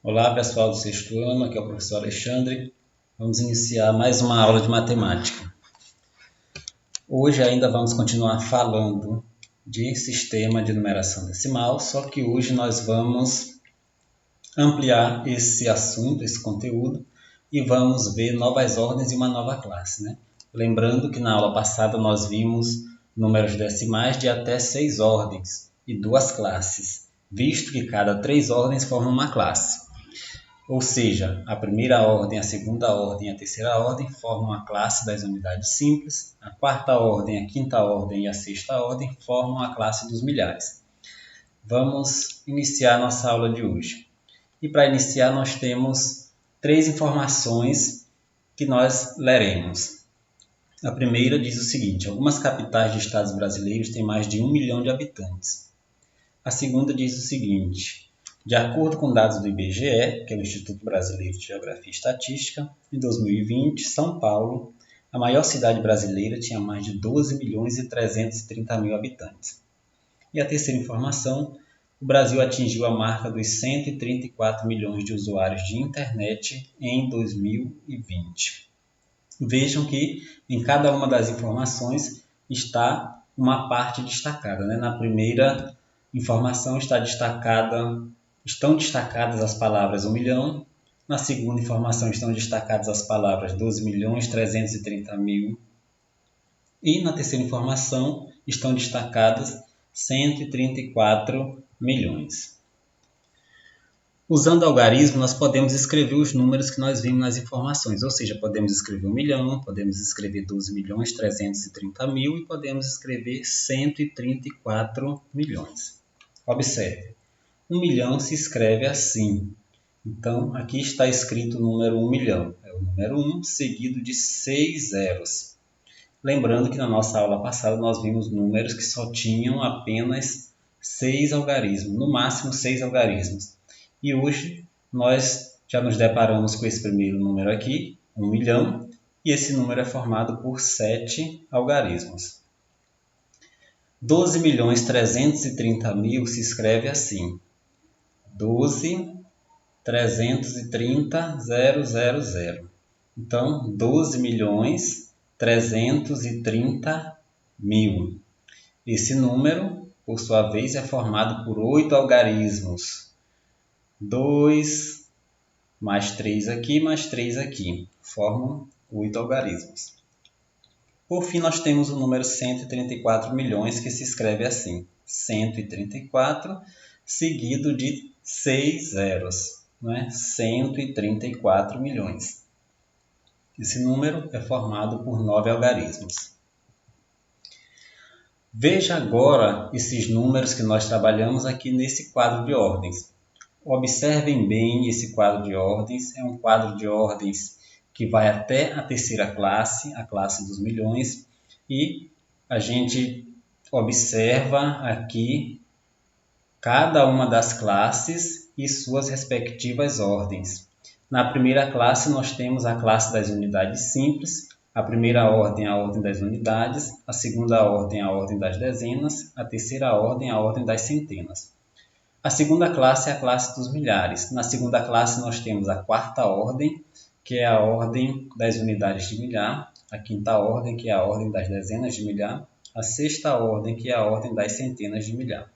Olá pessoal do sexto ano, aqui é o professor Alexandre. Vamos iniciar mais uma aula de matemática. Hoje ainda vamos continuar falando de sistema de numeração decimal, só que hoje nós vamos ampliar esse assunto, esse conteúdo, e vamos ver novas ordens e uma nova classe, né? Lembrando que na aula passada nós vimos números decimais de até 6 ordens e 2 classes, visto que cada 3 ordens formam uma classe. Ou seja, a primeira ordem, a segunda ordem e a terceira ordem formam a classe das unidades simples, a quarta ordem, a quinta ordem e a sexta ordem formam a classe dos milhares. Vamos iniciar nossa aula de hoje. E para iniciar nós temos 3 informações que nós leremos. A primeira diz o seguinte: algumas capitais de estados brasileiros têm mais de 1 milhão de habitantes. A segunda diz o seguinte: de acordo com dados do IBGE, que é o Instituto Brasileiro de Geografia e Estatística, em 2020, São Paulo, a maior cidade brasileira, tinha mais de 12 milhões e 330 mil habitantes. E a terceira informação: o Brasil atingiu a marca dos 134 milhões de usuários de internet em 2020. Vejam que em cada uma das informações está uma parte destacada, né? Na primeira informação estão destacadas as palavras 1 milhão, na segunda informação estão destacadas as palavras 12 milhões 330 mil e na terceira informação estão destacadas 134 milhões. Usando algarismo, nós podemos escrever os números que nós vimos nas informações, ou seja, podemos escrever 1 milhão, podemos escrever 12 milhões 330 mil e podemos escrever 134 milhões. Observe, 1 milhão se escreve assim. Então, aqui está escrito o número 1 milhão. É o número 1 seguido de 6 zeros. Lembrando que na nossa aula passada nós vimos números que só tinham apenas 6 algarismos, no máximo 6 algarismos. E hoje nós já nos deparamos com esse primeiro número aqui, 1 milhão, e esse número é formado por 7 algarismos. 12 milhões 330 mil se escreve assim: 12 330 000. Então, 12 milhões 330 mil. Esse número, por sua vez, é formado por 8 algarismos. 2 mais 3 aqui, mais 3 aqui. Formam 8 algarismos. Por fim, nós temos o número 134 milhões, que se escreve assim: 134 seguido de 6 zeros. 134 milhões. Esse número é formado por 9 algarismos. Veja agora esses números que nós trabalhamos aqui nesse quadro de ordens. Observem bem esse quadro de ordens. É um quadro de ordens que vai até a terceira classe, a classe dos milhões, e a gente observa aqui cada uma das classes e suas respectivas ordens. Na primeira classe nós temos a classe das unidades simples, a primeira ordem é a ordem das unidades, a segunda ordem é a ordem das dezenas, a terceira ordem é a ordem das centenas. A segunda classe é a classe dos milhares. Na segunda classe nós temos a quarta ordem, que é a ordem das unidades de milhar, a quinta ordem, que é a ordem das dezenas de milhar, a sexta ordem, que é a ordem das centenas de milhar.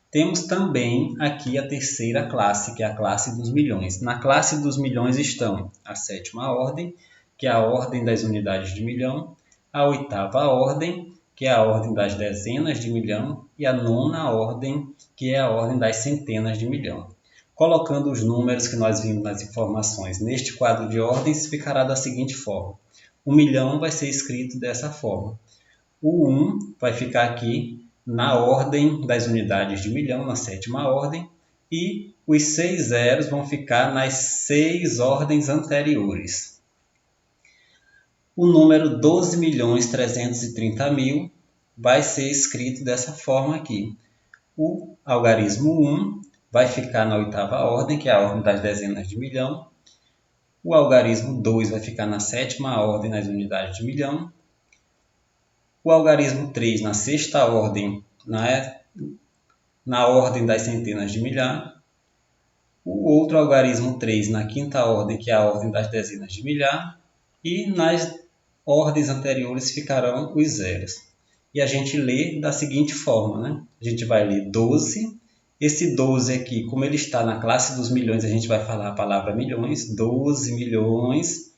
Temos também aqui a terceira classe, que é a classe dos milhões. Na classe dos milhões estão a sétima ordem, que é a ordem das unidades de milhão, a oitava ordem, que é a ordem das dezenas de milhão, e a nona ordem, que é a ordem das centenas de milhão. Colocando os números que nós vimos nas informações neste quadro de ordens, ficará da seguinte forma: 1 milhão vai ser escrito dessa forma. O 1 vai ficar aqui na ordem das unidades de milhão, na sétima ordem, e os 6 zeros vão ficar nas 6 ordens anteriores. O número 12 milhões 330 mil vai ser escrito dessa forma aqui. O algarismo 1 vai ficar na oitava ordem, que é a ordem das dezenas de milhão. O algarismo 2 vai ficar na sétima ordem nas unidades de milhão. O algarismo 3 na sexta ordem, na ordem das centenas de milhar. o outro algarismo 3 na quinta ordem, que é a ordem das dezenas de milhar, e nas ordens anteriores ficarão os zeros. E a gente lê da seguinte forma, né? A gente vai ler 12. Esse 12 aqui, como ele está na classe dos milhões, a gente vai falar a palavra milhões, 12 milhões.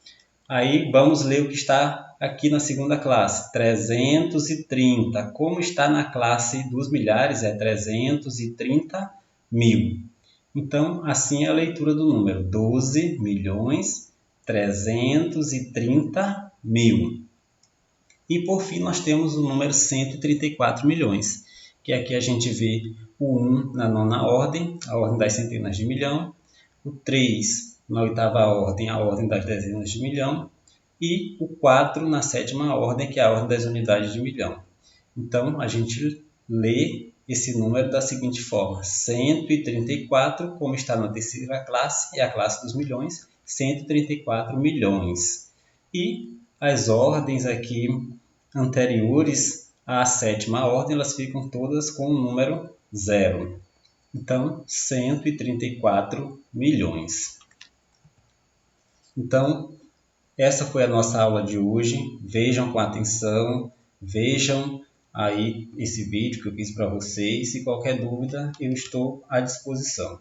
Aí vamos ler o que está aqui na segunda classe, 330. Como está na classe dos milhares, é 330 mil. Então, assim é a leitura do número, 12 milhões 330 mil. E por fim nós temos o número 134 milhões, que aqui a gente vê o 1 na nona ordem, a ordem das centenas de milhão, o 3 na oitava ordem, a ordem das dezenas de milhão, e o 4 na sétima ordem, que é a ordem das unidades de milhão. Então a gente lê esse número da seguinte forma, 134, como está na terceira classe, é a classe dos milhões, 134 milhões. E as ordens aqui anteriores à sétima ordem, elas ficam todas com o número 0. Então, 134 milhões. Então, essa foi a nossa aula de hoje. Vejam com atenção, vejam aí esse vídeo que eu fiz para vocês. Se qualquer dúvida, eu estou à disposição.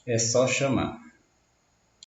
É só chamar.